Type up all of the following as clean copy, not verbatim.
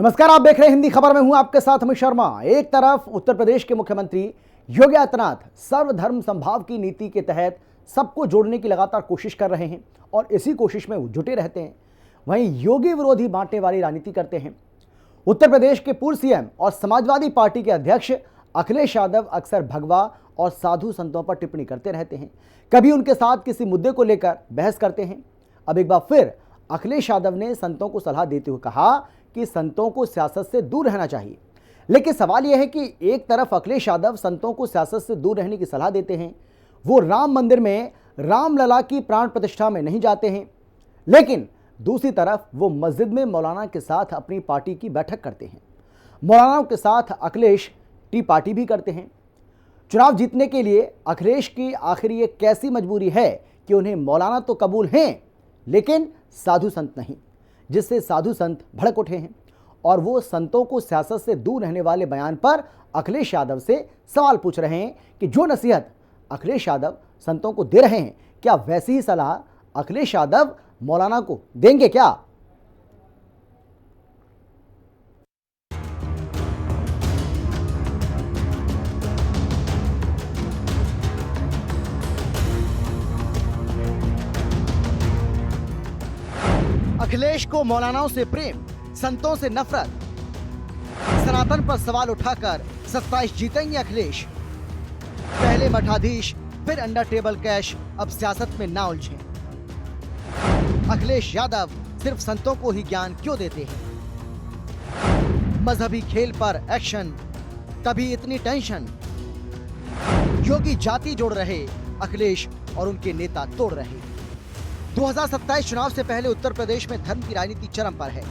नमस्कार, आप देख रहे हैं हिंदी खबर में हूं आपके साथ अमित शर्मा। एक तरफ उत्तर प्रदेश के मुख्यमंत्री योगी आदित्यनाथ सर्वधर्म समभाव की नीति के तहत सबको जोड़ने की लगातार कोशिश कर रहे हैं और इसी कोशिश में वो जुटे रहते हैं। वहीं योगी विरोधी बांटने वाली राजनीति करते हैं। उत्तर प्रदेश के पूर्व सीएम और समाजवादी पार्टी के अध्यक्ष अखिलेश यादव अक्सर भगवा और साधु संतों पर टिप्पणी करते रहते हैं। कभी उनके साथ किसी मुद्दे को लेकर बहस करते हैं। अब एक बार फिर अखिलेश यादव ने संतों को सलाह देते हुए कहा कि संतों को सियासत से दूर रहना चाहिए। लेकिन सवाल यह है कि एक तरफ अखिलेश यादव संतों को सियासत से दूर रहने की सलाह देते हैं, वो राम मंदिर में रामलला की प्राण प्रतिष्ठा में नहीं जाते हैं, लेकिन दूसरी तरफ वो मस्जिद में मौलाना के साथ अपनी पार्टी की बैठक करते हैं। मौलानाओं के साथ अखिलेश टी पार्टी भी करते हैं। चुनाव जीतने के लिए अखिलेश की आखिर ये कैसी मजबूरी है कि उन्हें मौलाना तो कबूल हैं लेकिन साधु संत नहीं, जिससे साधु संत भड़क उठे हैं और वो संतों को सियासत से दूर रहने वाले बयान पर अखिलेश यादव से सवाल पूछ रहे हैं कि जो नसीहत अखिलेश यादव संतों को दे रहे हैं, क्या वैसी ही सलाह अखिलेश यादव मौलाना को देंगे क्या? अखिलेश को मौलानाओं से प्रेम, संतों से नफरत। सनातन पर सवाल उठाकर 27 जीतेंगे अखिलेश। पहले मठाधीश, फिर अंडर टेबल कैश, अब सियासत में ना उलझे। अखिलेश यादव सिर्फ संतों को ही ज्ञान क्यों देते हैं? मजहबी खेल पर एक्शन, तभी इतनी टेंशन। योगी जाति जोड़ रहे, अखिलेश और उनके नेता तोड़ रहे। 2027 चुनाव से पहले उत्तर प्रदेश में धर्म की राजनीति चरम पर है।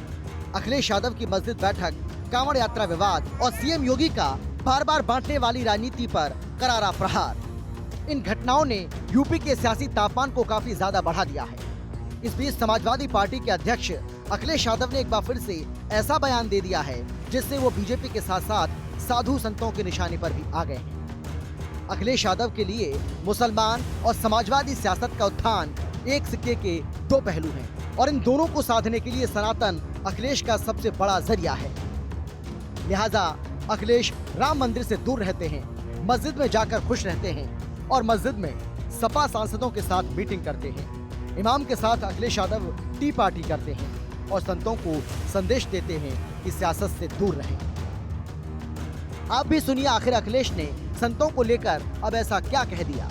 अखिलेश यादव की मस्जिद बैठक, कांवड़ यात्रा विवाद और सीएम योगी का बार बार बांटने वाली राजनीति पर करारा प्रहार। इन घटनाओं ने यूपी के सियासी तापमान को काफी ज्यादा बढ़ा दिया है। इस बीच समाजवादी पार्टी के अध्यक्ष अखिलेश यादव ने एक बार फिर से ऐसा बयान दे दिया है जिससे वो बीजेपी के साथ साथ साधु संतों के निशाने पर भी आ गए हैं। अखिलेश यादव के लिए मुसलमान और समाजवादी सियासत का उत्थान एक सिक्के के दो पहलू हैं और इन दोनों को साधने के लिए सनातन अखिलेश का सबसे बड़ा जरिया है। लिहाजा अखिलेश राम मंदिर से दूर रहते हैं, मस्जिद में जाकर खुश रहते हैं और मस्जिद में सपा सांसदों के साथ मीटिंग करते हैं। इमाम के साथ अखिलेश यादव टी पार्टी करते हैं और संतों को संदेश देते हैं कि सियासत से दूर रहें। आप भी सुनिए आखिर अखिलेश ने संतों को लेकर अब ऐसा क्या कह दिया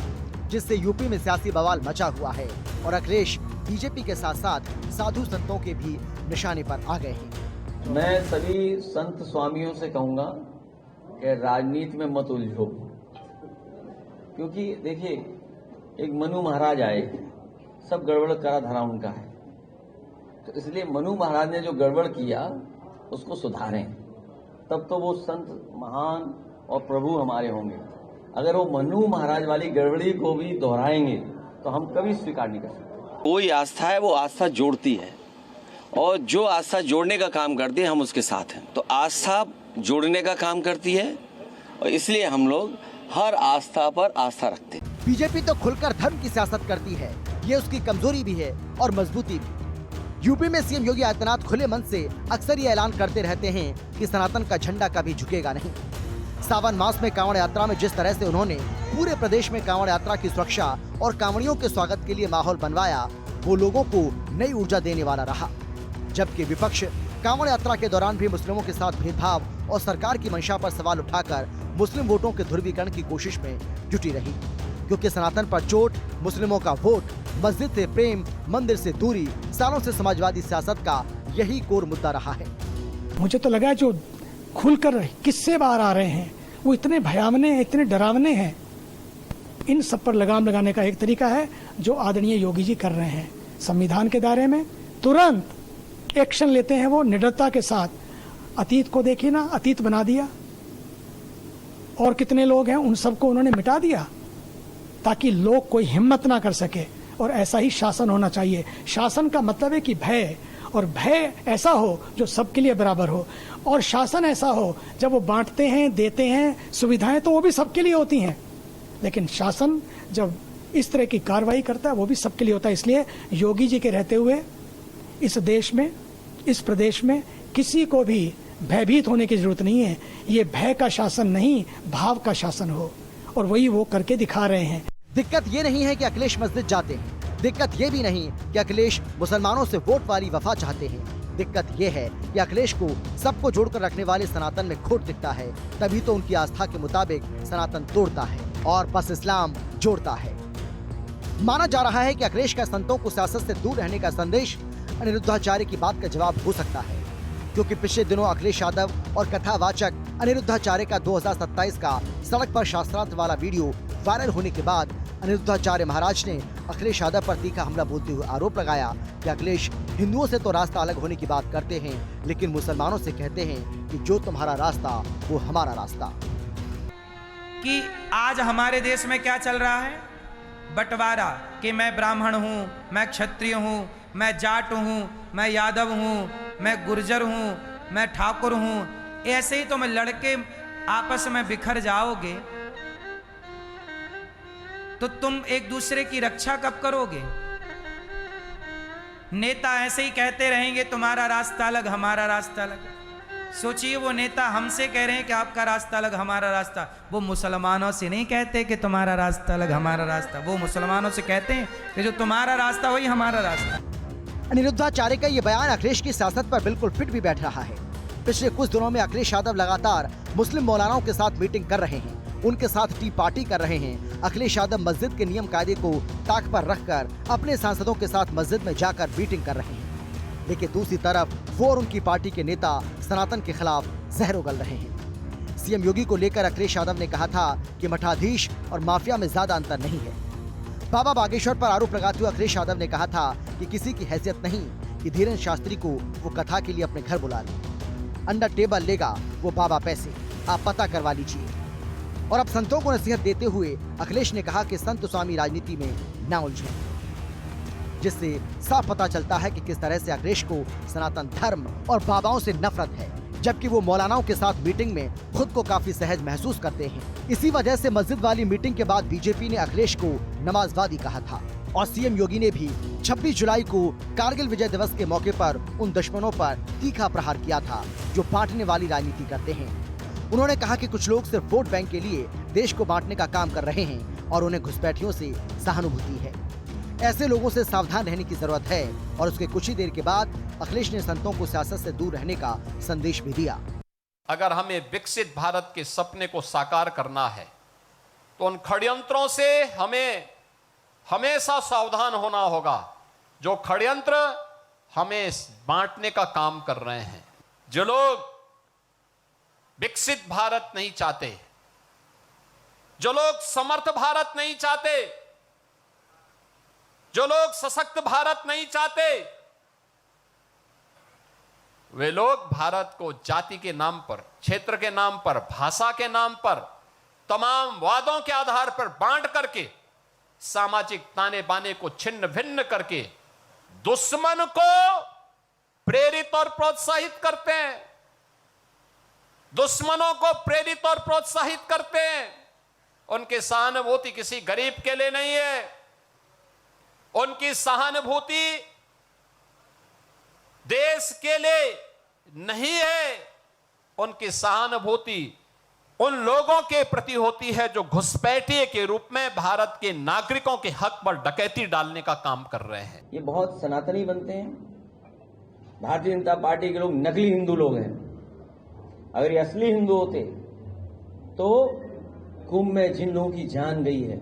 जिससे यूपी में सियासी बवाल मचा हुआ है और अखिलेश बीजेपी के साथ साथ साधु संतों के भी निशाने पर आ गए हैं। मैं सभी संत स्वामियों से कहूंगा कि राजनीति में मत उलझो, क्योंकि देखिए एक मनु महाराज आए, सब गड़बड़ करा धरा उनका है, तो इसलिए मनु महाराज ने जो गड़बड़ किया उसको सुधारें, तब तो वो संत महान और प्रभु हमारे होंगे। अगर वो मनु महाराज वाली गड़बड़ी को भी दोहराएंगे तो हम कभी स्वीकार नहीं कर सकते। कोई आस्था है वो आस्था जोड़ती है और जो आस्था जोड़ने का काम करती है हम उसके साथ हैं। तो आस्था जोड़ने का काम करती है और इसलिए हम लोग हर आस्था पर आस्था रखते हैं। बीजेपी तो खुलकर धर्म की सियासत करती है, ये उसकी कमजोरी भी है और मजबूती भी। यूपी में सीएम योगी आदित्यनाथ खुले मन से अक्सर ये ऐलान करते रहते हैं कि सनातन का झंडा कभी झुकेगा नहीं। सावन मास में कांवड़ यात्रा में जिस तरह से उन्होंने पूरे प्रदेश में कांवड़ यात्रा की सुरक्षा और कांवड़ियों के स्वागत के लिए माहौल बनवाया, वो लोगों को नई ऊर्जा देने वाला रहा। जबकि विपक्ष कांवड़ यात्रा के दौरान भी मुस्लिमों के साथ भेदभाव और सरकार की मंशा पर सवाल उठाकर मुस्लिम वोटों के ध्रुवीकरण की कोशिश में जुटी रही, क्योंकि सनातन पर चोट, मुस्लिमों का वोट, मस्जिद से प्रेम, मंदिर से दूरी सालों से समाजवादी सियासत का यही कोर मुद्दा रहा है। मुझे तो लगा जो खुलकर किस्से बाहर आ रहे हैं वो इतने भयावने, इतने डरावने हैं। इन सब पर लगाम लगाने का एक तरीका है जो आदरणीय योगी जी कर रहे हैं। संविधान के दायरे में तुरंत एक्शन लेते हैं वो निडरता के साथ। अतीत को देखिए ना, अतीत बना दिया और कितने लोग हैं उन सबको उन्होंने मिटा दिया ताकि लोग कोई हिम्मत ना कर सके। और ऐसा ही शासन होना चाहिए। शासन का मतलब है कि भय, और भय ऐसा हो जो सबके लिए बराबर हो, और शासन ऐसा हो जब वो बांटते हैं, देते हैं सुविधाएं तो वो भी सबके लिए होती हैं, लेकिन शासन जब इस तरह की कार्रवाई करता है वो भी सबके लिए होता है। इसलिए योगी जी के रहते हुए इस देश में, इस प्रदेश में किसी को भी भयभीत होने की जरूरत नहीं है। ये भय का शासन नहीं, भाव का शासन हो, और वही वो करके दिखा रहे हैं। दिक्कत ये नहीं है कि अखिलेश मस्जिद जाते हैं, दिक्कत ये भी नहीं कि अखिलेश मुसलमानों से वोट वाली वफा चाहते हैं। दिक्कत ये है कि अखिलेश को सबको जोड़कर रखने वाले सनातन में खोट दिखता है, तभी तो उनकी आस्था के मुताबिक सनातन तोड़ता है और बस इस्लाम जोड़ता है। माना जा रहा है कि अखिलेश का संतों को सियासत से दूर रहने का संदेश अनिरुद्धाचार्य की बात का जवाब हो सकता है, क्योंकि पिछले दिनों अखिलेश यादव और कथावाचक अनिरुद्धाचार्य का 2027 का सड़क पर शास्त्रार्थ वाला वीडियो वायरल होने के बाद अनिरुद्धाचार्य महाराज ने अखिलेश यादव पर तीखा हमला बोलते हुए आरोप लगाया कि अखिलेश हिंदुओं से तो रास्ता अलग होने की बात करते हैं, लेकिन मुसलमानों से कहते हैं कि जो तुम्हारा रास्ता वो हमारा रास्ता। कि आज हमारे देश में क्या चल रहा है, बंटवारा, कि मैं ब्राह्मण हूँ, मैं क्षत्रिय हूँ, मैं जाट हूँ, मैं यादव हूँ, मैं गुर्जर हूँ, मैं ठाकुर हूँ। ऐसे ही तो मैं लड़के आपस में बिखर जाओगे तो तुम एक दूसरे की रक्षा कब करोगे? नेता ऐसे ही कहते रहेंगे तुम्हारा रास्ता अलग हमारा रास्ता अलग। सोचिए, वो नेता हमसे कह रहे हैं कि आपका रास्ता अलग हमारा रास्ता, वो मुसलमानों से नहीं कहते कि तुम्हारा रास्ता अलग हमारा रास्ता, वो मुसलमानों से कहते हैं कि जो तुम्हारा रास्ता वही हमारा रास्ता। अनिरुद्धाचार्य का ये बयान अखिलेश की सियासत पर बिल्कुल फिट भी बैठ रहा है। पिछले कुछ दिनों में अखिलेश यादव लगातार मुस्लिम मौलानाओं के साथ मीटिंग कर रहे हैं, उनके साथ टी पार्टी कर रहे हैं। अखिलेश यादव मस्जिद के नियम कायदे को ताक पर रखकर अपने सांसदों के साथ मस्जिद में जाकर मीटिंग कर रहे हैं, लेकिन दूसरी तरफ वो और उनकी पार्टी के नेता सनातन के खिलाफ जहर उगल रहे हैं। सीएम योगी को लेकर अखिलेश यादव ने कहा था कि मठाधीश और माफिया में ज्यादा अंतर नहीं है। बाबा बागेश्वर पर आरोप लगाते हुए अखिलेश यादव ने कहा था कि किसी की हैसियत नहीं कि धीरेन्द्र शास्त्री को वो कथा के लिए अपने घर बुला ले, अंडर टेबल लेगा वो बाबा पैसे, आप पता करवा लीजिए। और अब संतों को नसीहत देते हुए अखिलेश ने कहा कि संत स्वामी राजनीति में न उलझे, जिससे साफ पता चलता है कि किस तरह से अखिलेश को सनातन धर्म और बाबाओं से नफरत है, जबकि वो मौलानाओं के साथ मीटिंग में खुद को काफी सहज महसूस करते हैं। इसी वजह से मस्जिद वाली मीटिंग के बाद बीजेपी ने अखिलेश को नमाजवादी कहा था और सीएम योगी ने भी 26 जुलाई को कारगिल विजय दिवस के मौके पर उन दुश्मनों पर तीखा प्रहार किया था जो बांटने वाली राजनीति करते हैं। उन्होंने कहा कि कुछ लोग सिर्फ वोट बैंक के लिए देश को बांटने का काम कर रहे हैं और उन्हें घुसपैठियों से सहानुभूति है। ऐसे लोगों से सावधान रहने की जरूरत है। और उसके कुछ ही देर के बाद अखिलेश ने संतों को सियासत से दूर रहने का संदेश भी दिया। अगर हमें विकसित भारत के सपने को साकार करना है तो उन षड्यंत्रों से हमें हमेशा सावधान होना होगा जो षड्यंत्र हमें बांटने का काम कर रहे हैं। जो लोग विकसित भारत नहीं चाहते, जो लोग समर्थ भारत नहीं चाहते, जो लोग सशक्त भारत नहीं चाहते, वे लोग भारत को जाति के नाम पर, क्षेत्र के नाम पर, भाषा के नाम पर, तमाम वादों के आधार पर बांट करके, सामाजिक ताने बाने को छिन्न भिन्न करके दुश्मन को प्रेरित और प्रोत्साहित करते हैं। दुश्मनों को प्रेरित और प्रोत्साहित करते हैं। उनकी सहानुभूति किसी गरीब के लिए नहीं है, उनकी सहानुभूति देश के लिए नहीं है, उनकी सहानुभूति उन लोगों के प्रति होती है जो घुसपैठिए के रूप में भारत के नागरिकों के हक पर डकैती डालने का काम कर रहे हैं। ये बहुत सनातनी बनते हैं। भारतीय जनता पार्टी के लोग नकली हिंदू लोग हैं। अगर ये असली हिंदू होते तो कुंभ में जिन लोगों की जान गई है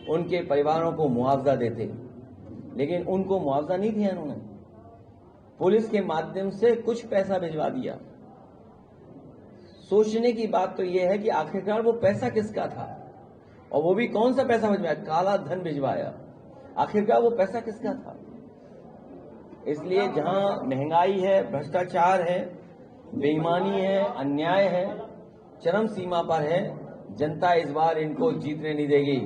उनके परिवारों को मुआवजा देते, लेकिन उनको मुआवजा नहीं दिया इन्होंने। पुलिस के माध्यम से कुछ पैसा भिजवा दिया। सोचने की बात तो यह है कि आखिरकार वो पैसा किसका था, और वो भी कौन सा पैसा भिजवाया? काला धन भिजवाया। आखिरकार वो पैसा किसका था? इसलिए जहां महंगाई है, भ्रष्टाचार है, बेईमानी है, अन्याय है, चरम सीमा पर है, जनता इस बार इनको जीतने नहीं देगी।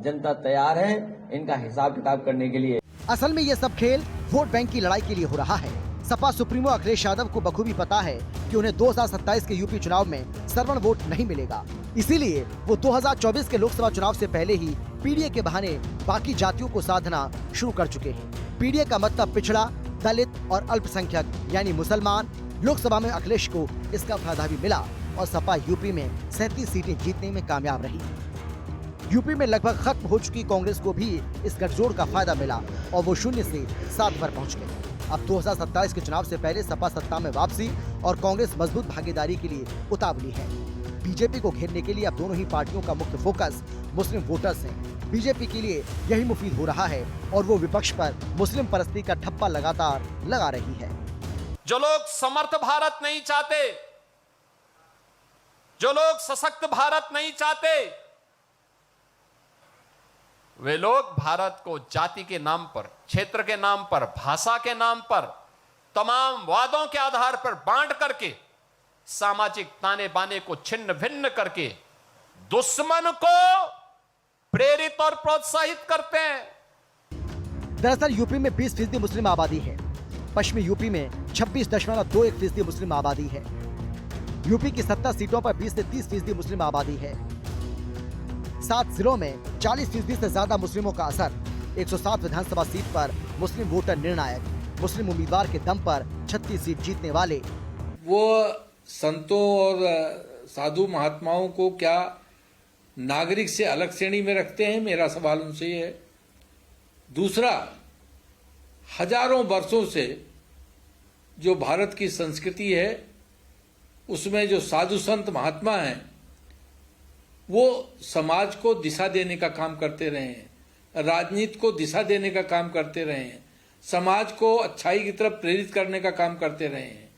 जनता तैयार है इनका हिसाब किताब करने के लिए। असल में ये सब खेल वोट बैंक की लड़ाई के लिए हो रहा है। सपा सुप्रीमो अखिलेश यादव को बखूबी पता है कि उन्हें 2027 के यूपी चुनाव में श्रवण वोट नहीं मिलेगा, इसीलिए वो 2024 के लोकसभा चुनाव से पहले ही पीडीए के बहाने बाकी जातियों को साधना शुरू कर चुके हैं। पीडीए का मतलब पिछड़ा, दलित और अल्पसंख्यक यानी मुसलमान, लोकसभा में अखिलेश को इसका फायदा भी मिला और सपा यूपी में 37 सीटें जीतने में कामयाब रही। यूपी में लगभग खत्म हो चुकी कांग्रेस को भी इस गठजोड़ का फायदा मिला और वो 0 से 7 पर पहुंच गए। अब 2027 के चुनाव से पहले सपा सत्ता में वापसी और कांग्रेस मजबूत भागीदारी के लिए उतावली है। बीजेपी को घेरने के लिए अब दोनों ही पार्टियों का मुख्य फोकस मुस्लिम वोटर्स हैं। बीजेपी के लिए यही मुफीद हो रहा है और वो विपक्ष पर मुस्लिम परस्ती का ठप्पा लगातार लगा रही है। जो लोग समर्थ भारत नहीं चाहते, जो लोग सशक्त भारत नहीं चाहते, वे लोग भारत को जाति के नाम पर, क्षेत्र के नाम पर, भाषा के नाम पर, तमाम वादों के आधार पर बांट करके, सामाजिक ताने बाने को छिन्न भिन्न करके दुश्मन को प्रेरित और प्रोत्साहित करते हैं। दरअसल यूपी में 20% मुस्लिम आबादी है। पश्चिमी यूपी में 26.21% मुस्लिम आबादी है। यूपी की 70 सीटों पर 20 से 30% मुस्लिम आबादी है। 7 जिलों में 40% से ज्यादा मुस्लिमों का असर। 107 विधानसभा सीट पर मुस्लिम वोटर निर्णायक, मुस्लिम उम्मीदवार के दम पर 36 सीट जीतने वाले। वो संतों और साधु महात्माओं को क्या नागरिक से अलग श्रेणी में रखते हैं? मेरा सवाल उनसे ये है। दूसरा, हजारों वर्षों से जो भारत की संस्कृति है उसमें जो साधु संत महात्मा हैं वो समाज को दिशा देने का काम करते रहे हैं, राजनीति को दिशा देने का काम करते रहे हैं, समाज को अच्छाई की तरफ प्रेरित करने का काम करते रहे हैं।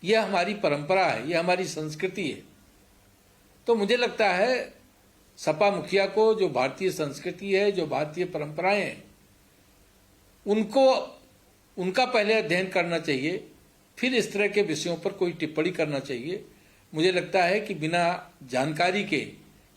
यह हमारी परंपरा है, यह हमारी संस्कृति है। तो मुझे लगता है सपा मुखिया को जो भारतीय संस्कृति है, जो भारतीय परंपराएं हैं, उनका पहले अध्ययन करना चाहिए, फिर इस तरह के विषयों पर कोई टिप्पणी करना चाहिए। मुझे लगता है कि बिना जानकारी के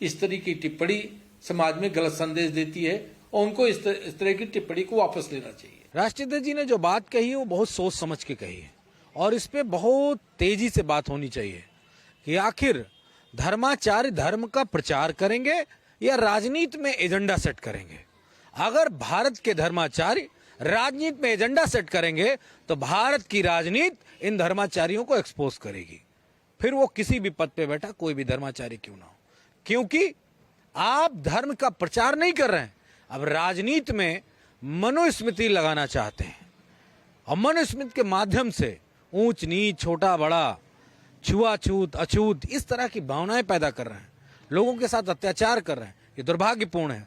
इस तरह की टिप्पणी समाज में गलत संदेश देती है और उनको इस तरह की टिप्पणी को वापस लेना चाहिए। राष्ट्रपति जी ने जो बात कही है वो बहुत सोच समझ के कही है और इस पे बहुत तेजी से बात होनी चाहिए कि आखिर धर्माचार्य धर्म का प्रचार करेंगे या राजनीति में एजेंडा सेट करेंगे। अगर भारत के धर्माचार्य राजनीति में एजेंडा सेट करेंगे तो भारत की राजनीति इन धर्माचार्यों को एक्सपोज करेगी, फिर वो किसी भी पद पे बैठा कोई भी धर्माचार्य क्यों ना हो, क्योंकि आप धर्म का प्रचार नहीं कर रहे हैं। अब राजनीति में मनुस्मृति लगाना चाहते हैं और मनुस्मृति के माध्यम से ऊंच नीच, छोटा बड़ा, छुआछूत, अछूत, इस तरह की भावनाएं पैदा कर रहे हैं, लोगों के साथ अत्याचार कर रहे हैं। ये दुर्भाग्यपूर्ण है।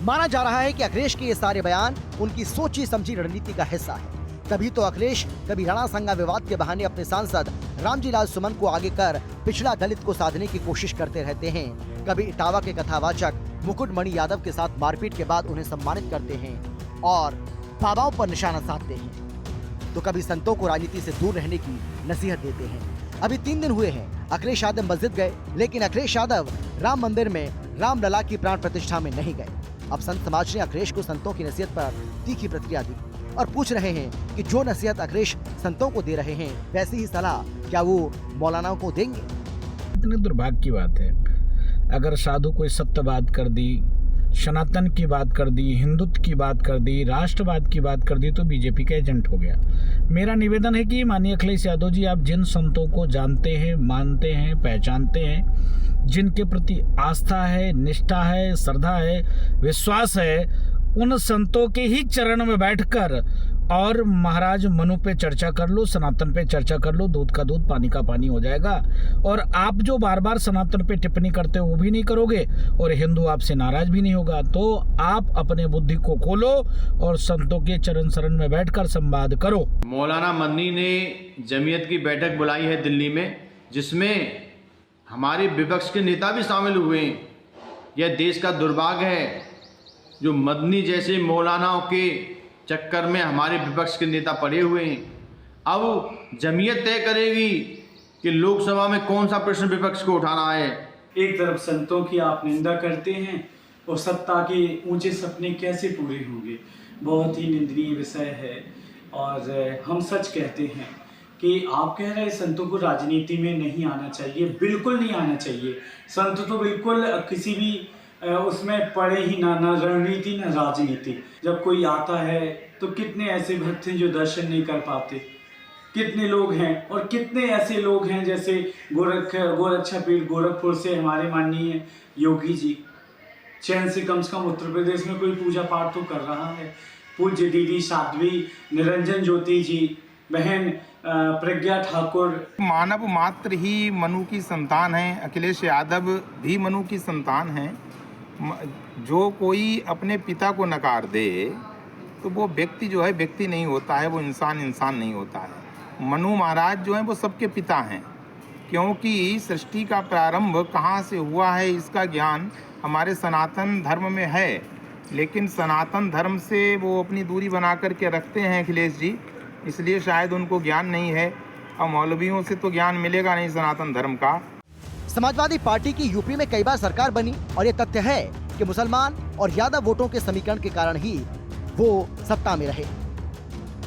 माना जा रहा है कि अखिलेश के ये सारे बयान उनकी सोची समझी रणनीति का हिस्सा है। तभी तो अखिलेश कभी राणा संगा विवाद के बहाने अपने सांसद रामजी लाल सुमन को आगे कर पिछड़ा दलित को साधने की कोशिश करते रहते हैं। कभी इटावा के कथावाचक मुकुटमणि यादव के साथ मारपीट के बाद उन्हें सम्मानित करते हैं और बाबाओं पर निशाना साधते हैं, तो कभी संतों को राजनीति से दूर रहने की नसीहत देते हैं। अभी 3 दिन हुए हैं अखिलेश यादव मस्जिद गए, लेकिन अखिलेश यादव राम मंदिर में रामलला की प्राण प्रतिष्ठा में नहीं गए। अब संत समाज ने अखिलेश को संतों की नसीहत पर तीखी प्रतिक्रिया दी और पूछ रहे हैं कि जो नसीहत अखिलेश संतों को दे रहे हैं वैसी ही सलाह क्या वो मौलानाओं को देंगे? इतनी दुर्भाग्य की बात है, अगर साधु कोई सत्यवाद कर दी, सनातन की बात कर दी, हिंदुत्व की बात कर दी, राष्ट्रवाद की बात कर दी तो बीजेपी का एजेंट हो गया। मेरा निवेदन है कि माननीय अखिलेश यादव जी, आप जिन संतों को जानते हैं, मानते हैं, पहचानते हैं, जिनके प्रति आस्था है, निष्ठा है, श्रद्धा है, विश्वास है, उन संतों के ही चरण में बैठकर और महाराज मनु पे चर्चा कर लो, सनातन पे चर्चा कर लो, दूध का दूध पानी का पानी हो जाएगा। और आप जो बार बार सनातन पे टिप्पणी करते हो वो भी नहीं करोगे और हिंदू आपसे नाराज भी नहीं होगा। तो आप अपने बुद्धि को खोलो और संतों के चरण शरण में बैठकर संवाद करो। मौलाना मदनी ने जमीयत की बैठक बुलाई है दिल्ली में, जिसमें हमारे विपक्ष के नेता भी शामिल हुए हैं। यह देश का दुर्भाग्य है जो मदनी जैसे मौलानाओं के चक्कर में हमारे विपक्ष के नेता पड़े हुए हैं। अब जमीयत तय करेगी कि लोकसभा में कौन सा प्रश्न विपक्ष को उठाना है। एक तरफ संतों की आप निंदा करते हैं और सत्ता के ऊंचे सपने कैसे पूरे होंगे, बहुत ही निंदनीय विषय है। और हम सच कहते हैं कि आप कह रहे हैं संतों को राजनीति में नहीं आना चाहिए, बिल्कुल नहीं आना चाहिए। संत तो बिल्कुल किसी भी उसमें पड़े ही ना रणनीति ना राजनीति। जब कोई आता है तो कितने ऐसे भक्त हैं जो दर्शन नहीं कर पाते, कितने लोग हैं और कितने ऐसे लोग हैं जैसे गोरक्षा पीठ गोरखपुर से हमारे माननीय योगी जी चैन से कम उत्तर प्रदेश में कोई पूजा पाठ तो कर रहा है। पूज्य दीदी साध्वी निरंजन ज्योति जी, बहन प्रज्ञा ठाकुर। मानव मात्र ही मनु की संतान है। अखिलेश यादव भी मनु की संतान है। जो कोई अपने पिता को नकार दे तो वो व्यक्ति जो है व्यक्ति नहीं होता है, वो इंसान नहीं होता है। मनु महाराज जो हैं वो सबके पिता हैं, क्योंकि सृष्टि का प्रारंभ कहाँ से हुआ है इसका ज्ञान हमारे सनातन धर्म में है, लेकिन सनातन धर्म से वो अपनी दूरी बना करके रखते हैं अखिलेश जी, इसलिए शायद उनको ज्ञान नहीं है। और मौलवियों से तो ज्ञान मिलेगा नहीं सनातन धर्म का। समाजवादी पार्टी की यूपी में कई बार सरकार बनी और ये तथ्य है कि मुसलमान और यादव वोटों के समीकरण के कारण ही वो सत्ता में रहे।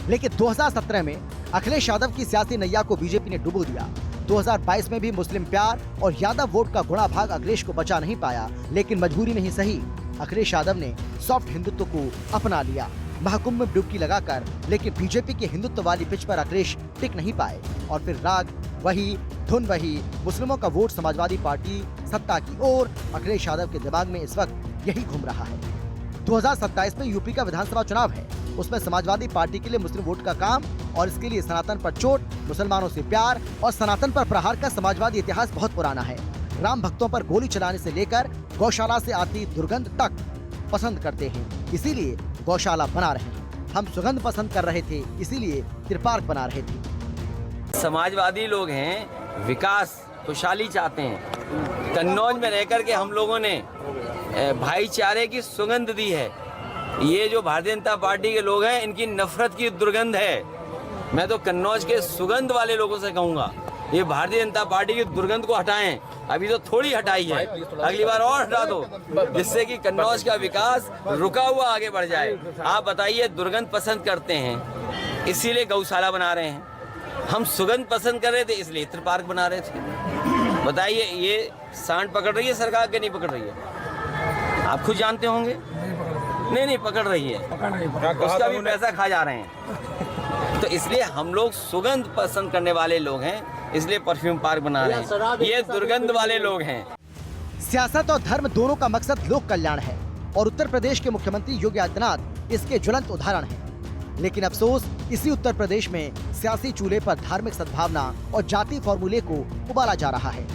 लेकिन 2017 में अखिलेश यादव की सियासी नैया को बीजेपी ने डुबो दिया। 2022 में भी मुस्लिम प्यार और यादव वोट का गुणा भाग अखिलेश को बचा नहीं पाया, लेकिन मजबूरी नहीं सही, अखिलेश यादव ने सॉफ्ट हिंदुत्व को अपना लिया महाकुंभ में डुबकी लगाकर। लेकिन बीजेपी के हिंदुत्व वाली पिच पर अखिलेश टिक नहीं पाए और फिर राग वही धुन वही, मुस्लिमों का वोट समाजवादी पार्टी सत्ता की ओर। अखिलेश यादव के दिमाग में इस वक्त यही घूम रहा है। 2027 में यूपी का विधानसभा चुनाव है, उसमें समाजवादी पार्टी के लिए मुस्लिम वोट का काम और इसके लिए सनातन पर चोट, मुसलमानों से प्यार और सनातन पर प्रहार का समाजवादी इतिहास बहुत पुराना है। राम भक्तों पर गोली चलाने से लेकर गौशाला से आती दुर्गंध तक पसंद करते हैं, इसीलिए गौशाला बना रहे हैं। हम सुगंध पसंद कर रहे थे, इसीलिए त्रिपार्क बना रहे थे। समाजवादी लोग हैं, विकास खुशहाली चाहते हैं। कन्नौज में रहकर के हम लोगों ने भाईचारे की सुगंध दी है। ये जो भारतीय जनता पार्टी के लोग हैं, इनकी नफरत की दुर्गंध है। मैं तो कन्नौज के सुगंध वाले लोगों से कहूँगा, ये भारतीय जनता पार्टी की दुर्गंध को हटाएं। अभी तो थोड़ी हटाई है, अगली बार और हटा दो, जिससे कि कन्नौज का विकास रुका हुआ आगे बढ़ जाए। आप बताइए, दुर्गंध पसंद करते हैं इसीलिए गौशाला बना रहे हैं, हम सुगंध पसंद कर रहे थे इसलिए इत्र पार्क बना रहे थे। बताइए, ये सांड पकड़ रही है सरकार के नहीं पकड़ रही है? आप खुद जानते होंगे। नहीं पकड़ रही है, उसका भी पैसा खा जा रहे हैं। तो इसलिए हम लोग सुगंध पसंद करने वाले लोग हैं, इसलिए परफ्यूम पार्क बना रहे हैं। ये दुर्गंध वाले लोग हैं। सियासत और धर्म दोनों का मकसद लोक कल्याण है और उत्तर प्रदेश के मुख्यमंत्री योगी आदित्यनाथ इसके ज्वलंत उदाहरण हैं। लेकिन अफसोस, इसी उत्तर प्रदेश में सियासी चूल्हे पर धार्मिक सद्भावना और जाति फॉर्मूले को उबाला जा रहा है।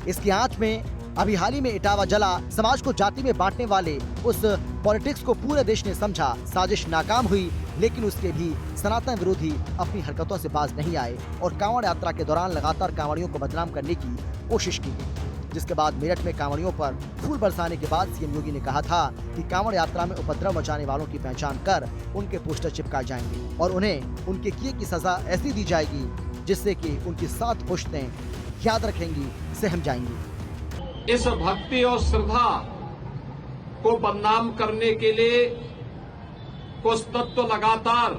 इसकी आंच में अभी हाल ही में इटावा जला। समाज को जाति में बांटने वाले उस पॉलिटिक्स को पूरे देश ने समझा साजिश नाकाम हुई, लेकिन उसके भी सनातन विरोधी अपनी हरकतों से बाज नहीं आए और कांवड़ यात्रा के दौरान लगातार कांवड़ियों को बदनाम करने की कोशिश की गई। जिसके बाद मेरठ में कांवड़ियों पर फूल बरसाने के बाद सीएम योगी ने कहा था कि कांवड़ यात्रा में उपद्रव मचाने वालों की पहचान कर उनके पोस्टर चिपकाए जाएंगे और उन्हें उनके किए की सजा ऐसी दी जाएगी जिससे कि उनकी 7 पुश्तें याद रखेंगी, सहम जाएंगी। इस भक्ति और श्रद्धा को बदनाम करने के लिए कुछ तत्व लगातार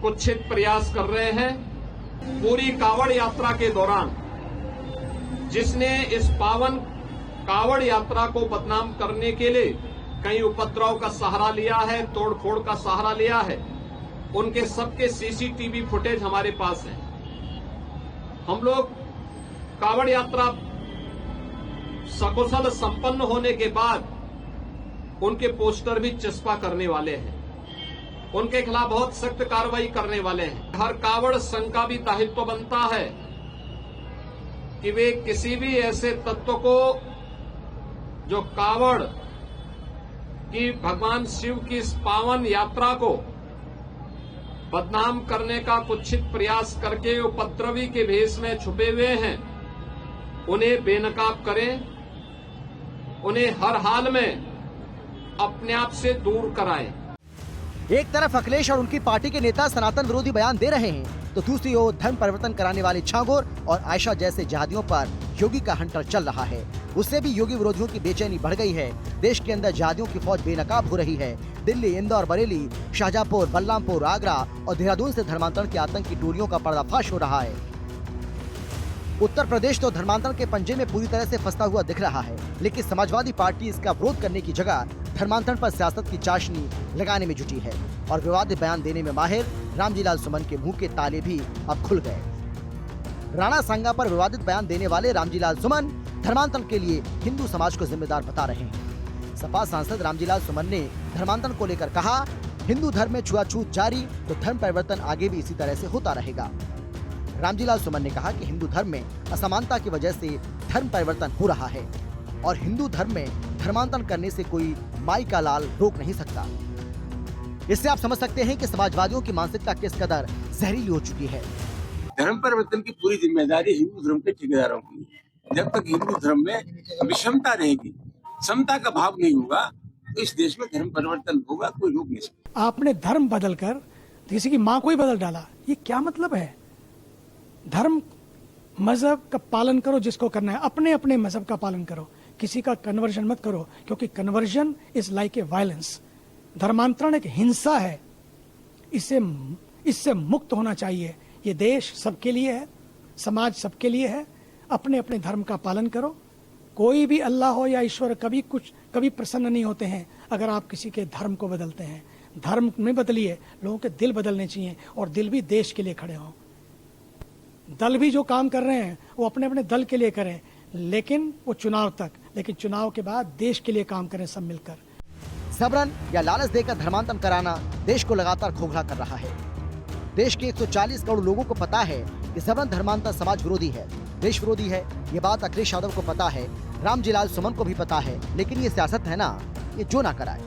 कुत्सित प्रयास कर रहे हैं। पूरी कांवड़ यात्रा के दौरान जिसने इस पावन कांवड़ यात्रा को बदनाम करने के लिए कई उपद्रव का सहारा लिया है, तोड़फोड़ का सहारा लिया है, उनके सबके सीसीटीवी फुटेज हमारे पास है। हम लोग कांवड़ यात्रा सकुशल संपन्न होने के बाद उनके पोस्टर भी चस्पा करने वाले हैं, उनके खिलाफ बहुत सख्त कार्रवाई करने वाले हैं। हर कांवड़ संघ का भी दायित्व बनता है कि वे किसी भी ऐसे तत्व को जो कांवड़ की भगवान शिव की इस पावन यात्रा को बदनाम करने का कुत्सित प्रयास करके उपद्रवी के भेष में छुपे हुए हैं, उन्हें बेनकाब करें, उन्हें हर हाल में अपने आप से दूर कराएं। एक तरफ अखिलेश और उनकी पार्टी के नेता सनातन विरोधी बयान दे रहे हैं, तो दूसरी ओर धर्म परिवर्तन कराने वाले छांगोर और आयशा जैसे जिहादियों पर योगी का हंटर चल रहा है। उससे भी योगी विरोधियों की बेचैनी बढ़ गई है। देश के अंदर जिहादियों की फौज बेनकाब हो रही है। दिल्ली, इंदौर, बरेली, शाहजहांपुर, बलरामपुर, आगरा और देहरादून से धर्मांतरण के आतंक की टोलियों का पर्दाफाश हो रहा है। उत्तर प्रदेश तो धर्मांतरण के पंजे में पूरी तरह से फंसा हुआ दिख रहा है, लेकिन समाजवादी पार्टी इसका विरोध करने की जगह धर्मांतरण पर सियासत की चाशनी लगाने में जुटी है और विवादित बयान देने में माहिर रामजीलाल सुमन के मुंह के ताले भी अब खुल गए। राणा सांगा पर विवादित बयान देने वाले रामजीलाल सुमन धर्मांतरण के लिए हिंदू समाज को जिम्मेदार बता रहे हैं। सपा सांसद रामजीलाल सुमन ने धर्मांतरण को लेकर कहा, हिंदू धर्म में छुआछूत जारी तो धर्म परिवर्तन आगे भी इसी तरह से होता रहेगा। रामजीलाल सुमन ने कहा कि हिंदू धर्म में असमानता की वजह से धर्म परिवर्तन हो रहा है और हिंदू धर्म में धर्मांतरण करने से कोई माई का लाल रोक नहीं सकता। इससे आप समझ सकते हैं कि समाजवादियों की मानसिकता किस कदर जहरीली हो चुकी है। धर्म परिवर्तन की पूरी जिम्मेदारी हिंदू धर्म के ठेकेदारों की है। जब तक हिंदू धर्म में विषमता रहेगी, समता का भाव नहीं होगा, तो इस देश में धर्म परिवर्तन होगा, कोई रोक नहीं सकता। आपने धर्म बदल कर किसी की माँ को ही बदल डाला, ये क्या मतलब है? धर्म मजहब का पालन करो, जिसको करना है अपने अपने मजहब का पालन करो, किसी का कन्वर्जन मत करो, क्योंकि conversion is like a violence. धर्मांतरण एक हिंसा है, इससे मुक्त होना चाहिए। ये देश सबके लिए है, समाज सबके लिए है। अपने अपने धर्म का पालन करो। कोई भी अल्लाह हो या ईश्वर कभी प्रसन्न नहीं होते हैं अगर आप किसी के धर्म को बदलते हैं। धर्म में बदलिए, लोगों के दिल बदलने चाहिए और दिल भी देश के लिए खड़े हों। दल भी जो काम कर रहे हैं वो अपने अपने दल के लिए करें, लेकिन वो चुनाव तक, लेकिन चुनाव के बाद देश के लिए काम करें सब मिलकर। जबरन या लालच देकर धर्मांतरण कराना देश को लगातार खोखला कर रहा है। देश के 140 करोड़ लोगों को पता है कि जबरन धर्मांतरण समाज विरोधी है, देश विरोधी है। ये बात अखिलेश यादव को पता है, रामजीलाल सुमन को भी पता है, लेकिन ये सियासत है ना, ये जो ना कराए।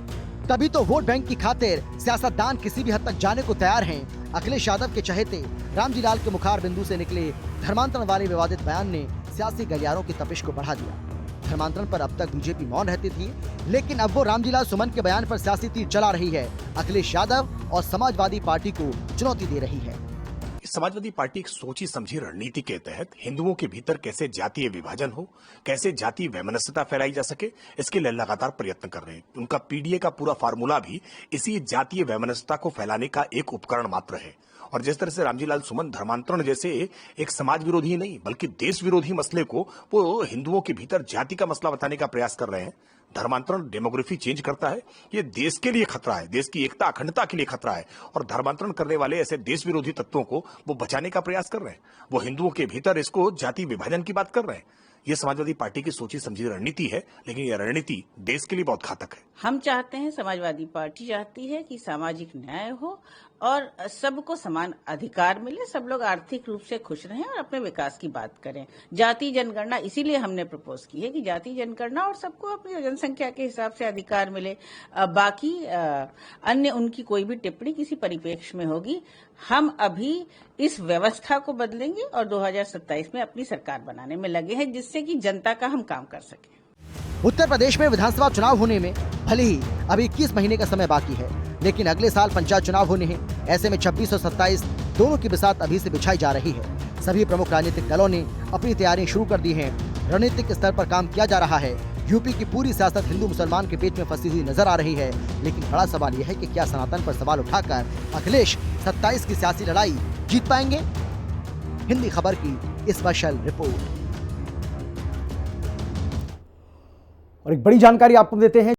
तभी तो वोट बैंक की खातिर सियासतदान किसी भी हद तक जाने को तैयार हैं। अखिलेश यादव के चहेते रामजीलाल के मुखार बिंदु से निकले धर्मांतरण वाले विवादित बयान ने सियासी गलियारों की तपिश को बढ़ा दिया। धर्मांतरण पर अब तक बीजेपी मौन रहती थी, लेकिन अब वो रामजीलाल सुमन के बयान पर सियासी तीर चला रही है। अखिलेश यादव और समाजवादी पार्टी को चुनौती दे रही है। समाजवादी पार्टी एक सोची समझी रणनीति के तहत हिंदुओं के भीतर कैसे जातीय विभाजन हो, कैसे जातीय वैमनस्यता फैलाई जा सके, इसके लिए लगातार प्रयत्न कर रहे हैं। उनका पीडीए का पूरा फार्मूला भी इसी जातीय वैमनस्यता को फैलाने का एक उपकरण मात्र है। और जिस तरह से रामजीलाल सुमन धर्मांतरण जैसे एक समाज विरोधी नहीं बल्कि देश विरोधी मसले को वो हिंदुओं के भीतर जाति का मसला बताने का प्रयास कर रहे हैं। धर्मांतरण डेमोग्राफी चेंज करता है, ये देश के लिए खतरा है, देश की एकता अखंडता के लिए खतरा है। और धर्मांतरण करने वाले ऐसे देश विरोधी तत्वों को वो बचाने का प्रयास कर रहे हैं। वो हिंदुओं के भीतर इसको जाति विभाजन की बात कर रहे हैं। ये समाजवादी पार्टी की सोची समझी रणनीति है, लेकिन यह रणनीति देश के लिए बहुत घातक है। हम चाहते हैं, समाजवादी पार्टी चाहती है कि सामाजिक न्याय हो और सबको समान अधिकार मिले, सब लोग आर्थिक रूप से खुश रहें और अपने विकास की बात करें। जाति जनगणना इसीलिए हमने प्रपोज की है कि जाति जनगणना और सबको अपनी जनसंख्या के हिसाब से अधिकार मिले। बाकी अन्य उनकी कोई भी टिप्पणी किसी परिप्रेक्ष्य में होगी। हम अभी इस व्यवस्था को बदलेंगे और 2027 में अपनी सरकार बनाने में लगे हैं, जिससे कि जनता का हम काम कर सकें। उत्तर प्रदेश में विधानसभा चुनाव होने में भले ही अभी 21 महीने का समय बाकी है, लेकिन अगले साल पंचायत चुनाव होने हैं। ऐसे में 26 और 27 दोनों की बिसात अभी से बिछाई जा रही है। सभी प्रमुख राजनीतिक दलों ने अपनी तैयारियां शुरू कर दी हैं। रणनीतिक स्तर पर काम किया जा रहा है। यूपी की पूरी सियासत हिंदू मुसलमान के पेच में फंसी हुई नजर आ रही है, लेकिन बड़ा सवाल यह है कि क्या सनातन पर सवाल उठाकर अखिलेश 27 की सियासी लड़ाई जीत पाएंगे? हिंदी खबर की स्पेशल रिपोर्ट। और एक बड़ी जानकारी आपको देते हैं।